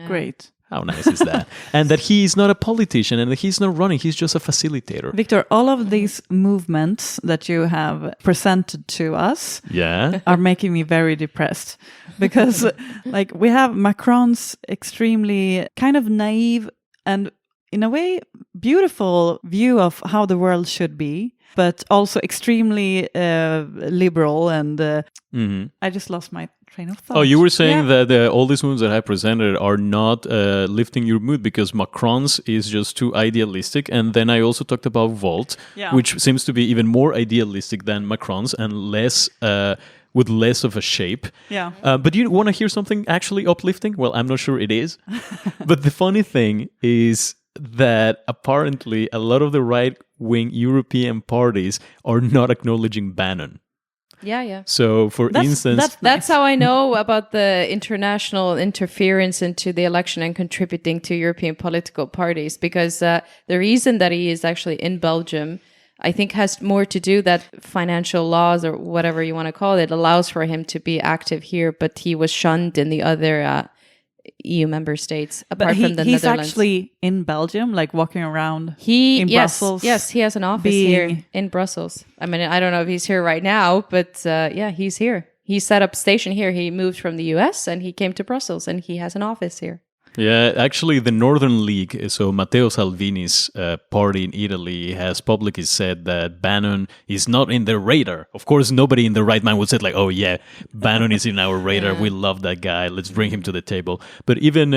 Great. How nice is that? And that he is not a politician and that he's not running, he's just a facilitator. Victor, all of these movements that you have presented to us are making me very depressed. Because like, we have Macron's extremely kind of naive and in a way beautiful view of how the world should be, but also extremely liberal and I just lost my train of thought. Oh, you were saying that all these moves that I presented are not lifting your mood because Macron's is just too idealistic. And then I also talked about Volt, which seems to be even more idealistic than Macron's and less with less of a shape. Yeah. But you want to hear something actually uplifting? Well, I'm not sure it is. But the funny thing is that apparently a lot of the right-wing European parties are not acknowledging Bannon. Yeah. So, for instance, That's how I know about the international interference into the election and contributing to European political parties, because the reason that he is actually in Belgium, I think, has more to do that financial laws, or whatever you want to call it, allows for him to be active here, but he was shunned in the other EU member states, apart from the he's Netherlands. actually in Belgium, like walking around in Brussels. Yes, he has an office here in Brussels. I mean, I don't know if he's here right now, but he's here. He set up station here. He moved from the US and he came to Brussels, and he has an office here. Yeah, actually, the Northern League, so Matteo Salvini's party in Italy, has publicly said that Bannon is not in their radar. Of course, nobody in their right mind would say, like, oh, yeah, Bannon is in our radar. We love that guy. Let's bring him to the table. But even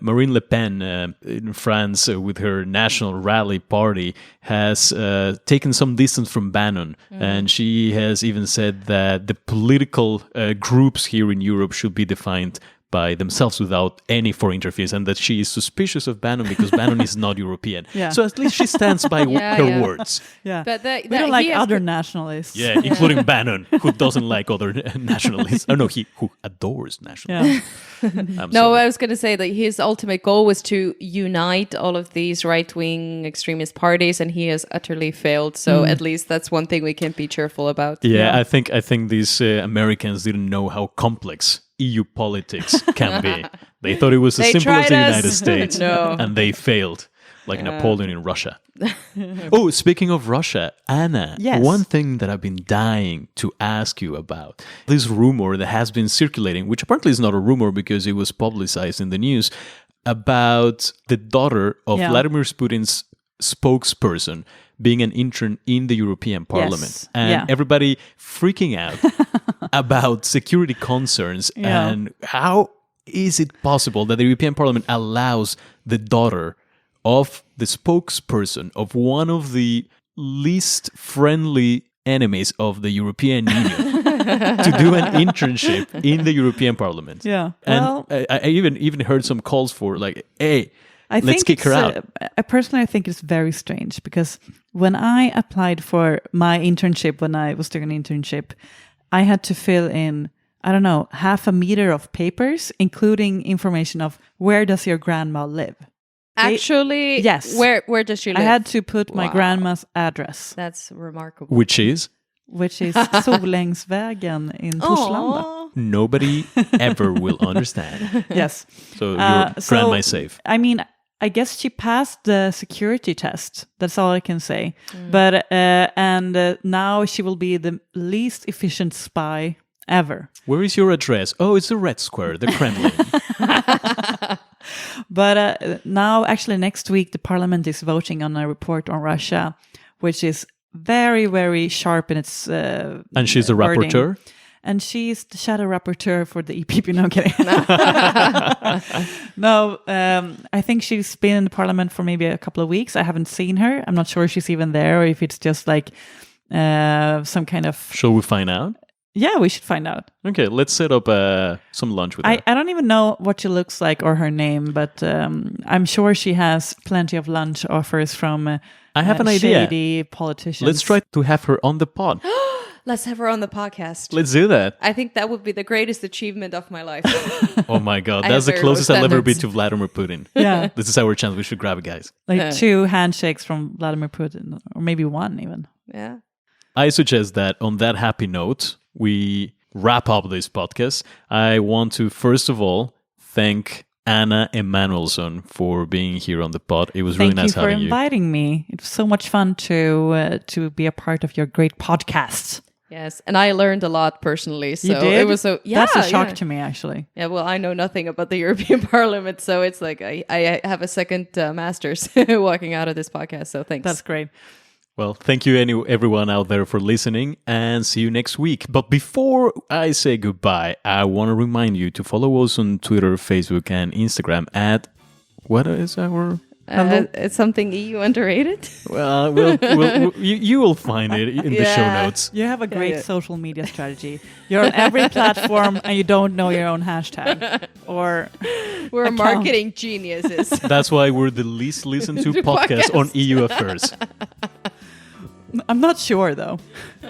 Marine Le Pen in France, with her National Rally party, has taken some distance from Bannon. And she has even said that the political groups here in Europe should be defined by themselves without any foreign interference, and that she is suspicious of Bannon because Bannon is not European. Yeah. So at least she stands by her words. Yeah. But we don't like other nationalists. Yeah, including Bannon, who doesn't like other nationalists. Oh, no, who adores nationalists. Yeah. No, I was going to say that his ultimate goal was to unite all of these right-wing extremist parties, and he has utterly failed. So at least that's one thing we can be cheerful about. Yeah, I think these Americans didn't know how complex EU politics can be. They thought it was as simple as the United States, and they failed, like Napoleon in Russia. Oh, speaking of Russia, Anna, one thing that I've been dying to ask you about, this rumor that has been circulating, which apparently is not a rumor because it was publicized in the news, about the daughter of Vladimir Putin's spokesperson being an intern in the European Parliament. And everybody freaking out about security concerns and how is it possible that the European Parliament allows the daughter of the spokesperson of one of the least friendly enemies of the European Union to do an internship in the European Parliament? Yeah. And I even heard some calls for, like, hey, let's kick her out. I personally think it's very strange, because when I applied for my internship, when I was doing an internship, I had to fill in, I don't know, 1/2 meter of papers, including information of where does your grandma live. Actually, yes. Where does she live? I had to put my grandma's address. That's remarkable. Which is Solängsvägen in Torslanda. Nobody ever will understand. Yes. So your grandma is safe. I mean, I guess she passed the security test. That's all I can say. But now she will be the least efficient spy ever. Where is your address? Oh, it's the Red Square, the Kremlin. But now, actually, next week, the parliament is voting on a report on Russia, which is very, very sharp in its and she's a wording. rapporteur? And she's the shadow rapporteur for the EPP. No, I'm kidding. No, I think she's been in the parliament for maybe a couple of weeks. I haven't seen her. I'm not sure if she's even there or if it's just like some kind of... Shall we find out? Yeah, we should find out. Okay, let's set up some lunch with her. I don't even know what she looks like or her name, but I'm sure she has plenty of lunch offers from I have an idea. Shady politicians. Let's try to have her on the pod. Let's have her on the podcast. Let's do that. I think that would be the greatest achievement of my life. Oh my God, that's the closest I'll ever be to Vladimir Putin. Yeah. This is our chance. We should grab it, guys. Like 2 handshakes from Vladimir Putin, or maybe 1 even. Yeah. I suggest that on that happy note, we wrap up this podcast. I want to, first of all, thank Anna Emanuelsson for being here on the pod. It was really nice having you. Thank you for inviting me. It was so much fun to be a part of your great podcast. Yes, and I learned a lot personally. So you did? It was so That's a shock to me, actually. Yeah, well, I know nothing about the European Parliament, so it's like I have a second master's walking out of this podcast. So thanks. That's great. Well, thank you everyone out there for listening, and see you next week. But before I say goodbye, I want to remind you to follow us on Twitter, Facebook, and Instagram at... What is our... It's something EU underrated. Well, you will find it in the show notes. You have a great social media strategy. You're on every platform and you don't know your own hashtag or we're account. Marketing geniuses. That's why we're the least listened to podcast on EU affairs. I'm not sure, though.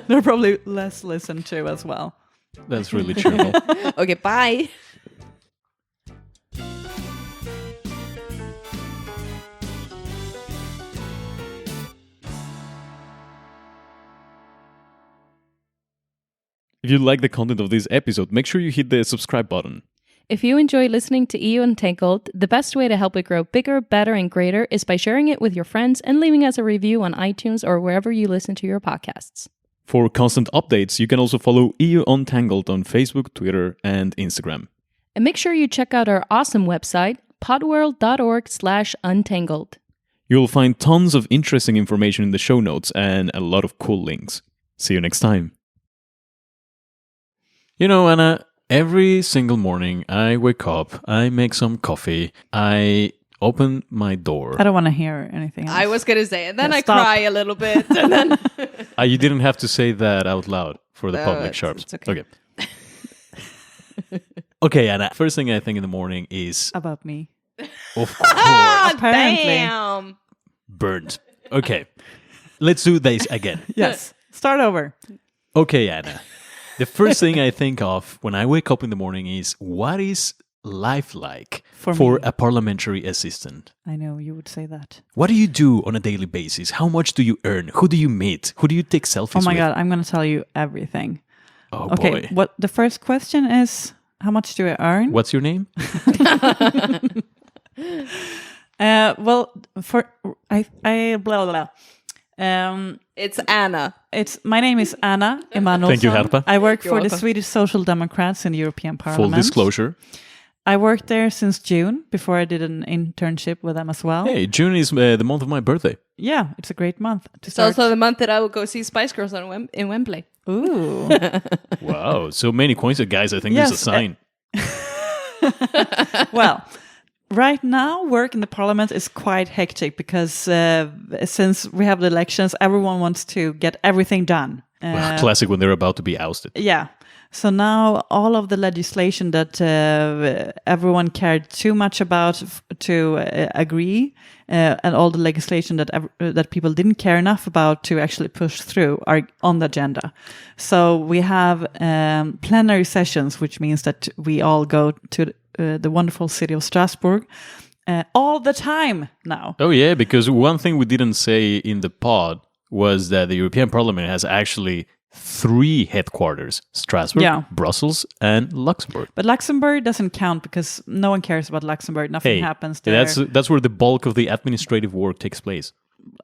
They're probably less listened to as well. That's really cheerful. Okay, bye. If you like the content of this episode, make sure you hit the subscribe button. If you enjoy listening to EU Untangled, the best way to help it grow bigger, better, and greater is by sharing it with your friends and leaving us a review on iTunes or wherever you listen to your podcasts. For constant updates, you can also follow EU Untangled on Facebook, Twitter, and Instagram. And make sure you check out our awesome website, podworld.org/untangled. You'll find tons of interesting information in the show notes and a lot of cool links. See you next time. You know, Anna, every single morning I wake up, I make some coffee, I open my door. I don't want to hear anything else. I was going to say, and then I stop. cry a little bit. And then You didn't have to say that out loud for the No, public, it's- Sharps. it's okay. Okay, Anna, first thing I think in the morning is, About me. of course, Apparently. Damn. burnt. Okay, let's do this again. Yes. Start over. Okay, Anna. The first thing I think of when I wake up in the morning is, what is life like For for me. a parliamentary assistant? I know you would say that. What do you do on a daily basis? How much do you earn? Who do you meet? Who do you take selfies Oh my with? God, I'm going to tell you everything. Oh Okay, boy. what the first question is, how much do I earn? What's your name? Well, for I blah blah blah. It's Anna. My name is Anna Emanuelsson. Thank you, Harpa. I work You're for the welcome. Swedish Social Democrats in the European Full Parliament. disclosure. I worked there since June before I did an internship with them as well. Hey, June is the month of my birthday. Yeah, it's a great month to It's start. also the month that I will go see Spice Girls in Wembley. Ooh. Wow, so many coincidence, guys. I think this is a Yes, sign. Well, right now, work in the parliament is quite hectic because since we have the elections, everyone wants to get everything done. Classic when they're about to be ousted. Yeah. So now all of the legislation that everyone cared too much about to agree, and all the legislation that people didn't care enough about to actually push through are on the agenda. So we have plenary sessions, which means that we all go to the wonderful city of Strasbourg all the time now. Oh yeah, because one thing we didn't say in the pod was that the European Parliament has actually 3 headquarters: Strasbourg, Yeah. Brussels, and Luxembourg. But Luxembourg doesn't count because no one cares about Luxembourg. Nothing happens there. that's where the bulk of the administrative work takes place.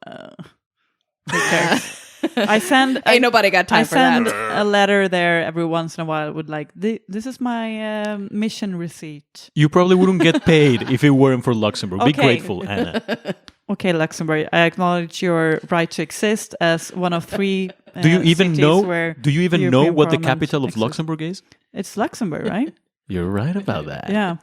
Who cares? I send Ain't nobody got time I for send that. a letter there every once in a while with like, this is my mission receipt. You probably wouldn't get paid if it weren't for Luxembourg. Be Okay. grateful, Anna. Okay, Luxembourg, I acknowledge your right to exist as one of 3 Do you even cities know? where Do you even the know European what the Parliament capital of exists. Luxembourg is? It's Luxembourg, right? You're right about that. Yeah.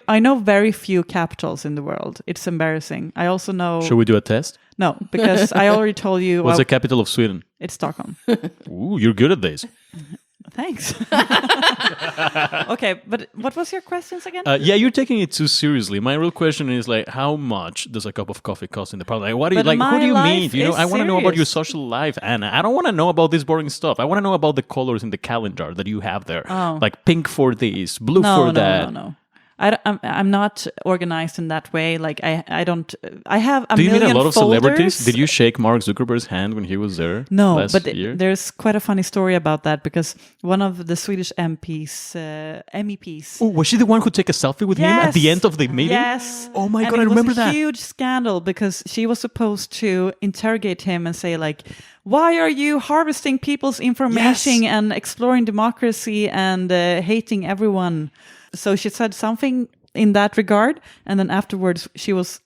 I know very few capitals in the world. It's embarrassing. I also know... Shall we do a test? No, because I already told you... What's the capital of Sweden? It's Stockholm. Ooh, you're good at this. Thanks. Okay, but what was your questions again? Yeah, you're taking it too seriously. My real question is like, how much does a cup of coffee cost in the parliament? Like, what do you But like? Who my do you mean? life You know, is I want to know about your serious. social life, Anna. I don't want to know about this boring stuff. I want to know about the colors in the calendar that you have there. Oh. Like pink for this, blue for that. No. I'm not organized in that way. Like I don't. I have a Do you meet million a lot of folders. celebrities? Did you shake Mark Zuckerberg's hand when he was there? No, last but year? there's quite a funny story about that because one of the Swedish MEPs. Oh, was she the one who took a selfie with him at the end of the meeting? Yes. Oh my And God, I it remember was a that. huge scandal because she was supposed to interrogate him and say like, "Why are you harvesting people's information Yes. and exploring democracy and hating everyone?" So she said something in that regard, and then afterwards it was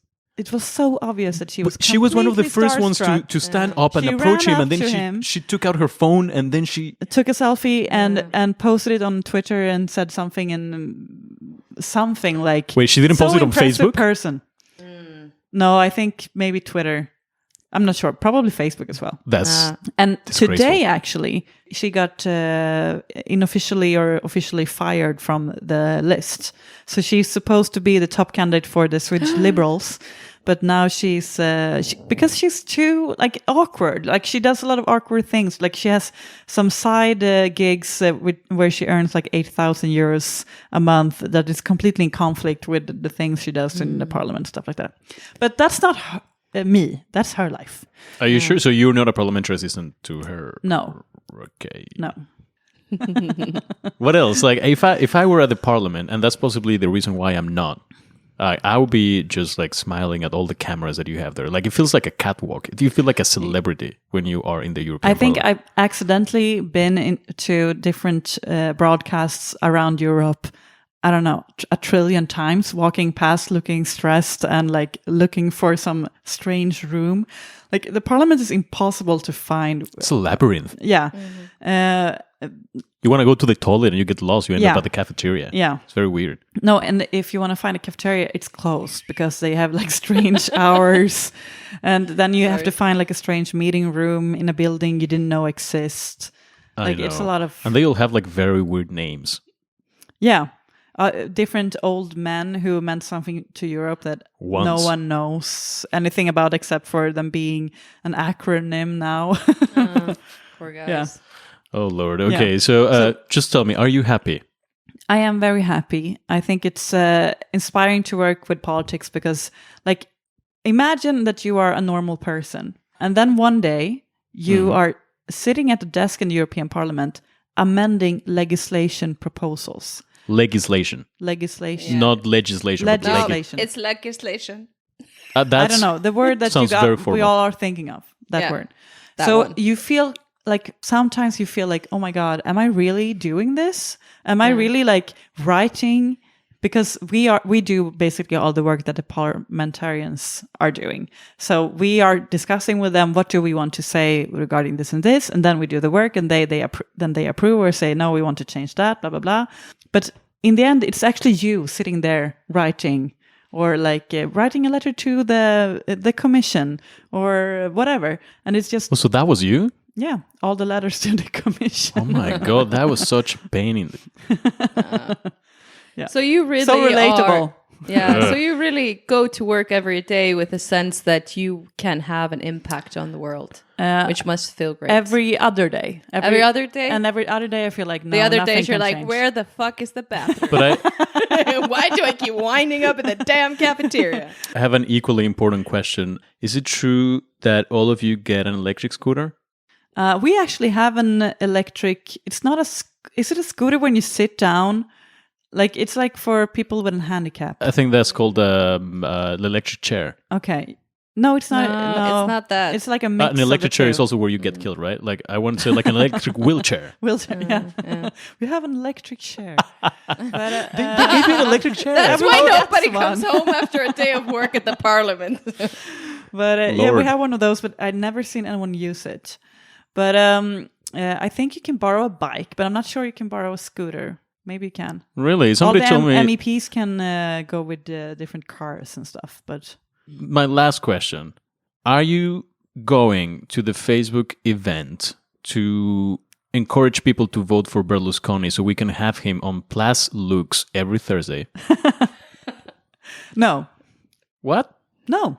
so obvious that she was. She was one of the completely first ones starstruck. to stand up and She approach ran him, and up then to him. she took out her phone, and then she Took a selfie and posted it on Twitter and said something like. Wait, she didn't so post it on impressive Facebook? Person. No, I think maybe Twitter. I'm not sure. Probably Facebook as well. That's And disgraceful. today, actually, she got unofficially or officially fired from the list. So she's supposed to be the top candidate for the Swedish Liberals. But now she's because she's too like awkward. Like she does a lot of awkward things. Like she has some side gigs where she earns like 8,000 euros a month. That is completely in conflict with the things she does in the parliament, stuff like that. But that's not me. That's her life. Are you sure? So you're not a parliamentary assistant to her? No. Okay. No. What else? Like if I were at the parliament, and that's possibly the reason why I'm not. I would be just like smiling at all the cameras that you have there. Like it feels like a catwalk. Do you feel like a celebrity when you are in the European I think Parliament? I've accidentally been into different broadcasts around Europe. I don't know, a trillion times, walking past, looking stressed and like looking for some strange room. Like the parliament is impossible to find. It's a labyrinth. Yeah. You want to go to the toilet and you get lost. You end Yeah. up at the cafeteria. Yeah. It's very weird. No, and if you want to find a cafeteria, it's closed because they have like strange hours. And then you have to find like a strange meeting room in a building you didn't know exist. Like I it's a know. lot of... And they all have like very weird names. Yeah. Different old men who meant something to Europe that Once. no one knows anything about except for them being an acronym now. Poor guys. Yeah. Oh, Lord. Okay, so just tell me, are you happy? I am very happy. I think it's inspiring to work with politics because, like, imagine that you are a normal person. And then one day you are sitting at a desk in the European Parliament amending legislation proposals. Legislation. Legislation. Not legislation. but No, Legislation. it's legislation. I that's, don't know. The word that sounds very we formal. all are thinking of, that Yeah, word. that So one. you feel like sometimes you feel like, oh my God, am I really doing this? Am I really like writing? Because we do basically all the work that the parliamentarians are doing. So we are discussing with them, what do we want to say regarding this and this? And then we do the work and they approve or say, no, we want to change that, blah, blah, blah. But in the end, it's actually you sitting there writing or like writing a letter to the commission or whatever. And it's just, Oh, so that was you? yeah, all the letters to the commission. Oh my God, that was such pain in the... So you really So relatable. So you really go to work every day with a sense that you can have an impact on the world, which must feel great. Every other day. Every other day? And every other day I feel like, no, the other nothing days you're can like, change. where the fuck is the bathroom? But Why do I keep winding up in the damn cafeteria? I have an equally important question. Is it true that all of you get an electric scooter? We actually have an electric, it's not is it a scooter when you sit down? Like, it's like for people with a handicap. I think that's called the electric chair. Okay. No, it's not. No, No, it's not that. It's like a mix An electric of the chair two. is also where you get killed, right? Like, I want to say like an electric wheelchair. Wheelchair, yeah. We have an electric chair. But, They gave you an electric chair. That's why Everyone nobody gets comes one. home after a day of work at the parliament. But yeah, we Lord. have one of those, but I've never seen anyone use it. But I think you can borrow a bike, but I'm not sure you can borrow a scooter. Maybe you can. Really? Somebody All told the me... MEPs can go with different cars and stuff. But My last question. Are you going to the Facebook event to encourage people to vote for Berlusconi so we can have him on Place Lux every Thursday? no, What? no.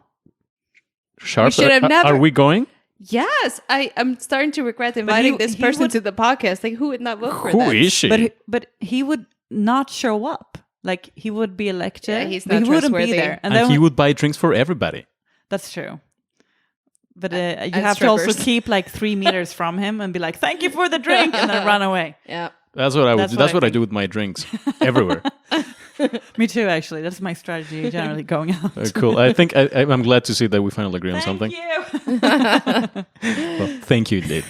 Sharp? should have never- Are we going? Yes, I'm starting to regret inviting this he person would- to the podcast. Like, who would not vote for Who that? is she? But he would not show up. Like he would be elected, Yeah, he's but not he wouldn't be trustworthy. there. and then he would buy drinks for everybody. That's true. But you and have to also strippers. keep like 3 meters from him and be like, "Thank you for the drink," and then run away. Yeah. That's what I would That's do. what That's I what I think. do with my drinks everywhere. Me too, actually. That's my strategy generally going out. Cool. I think I'm glad to see that we finally agree on Thank something. you. Well, thank you, Dave.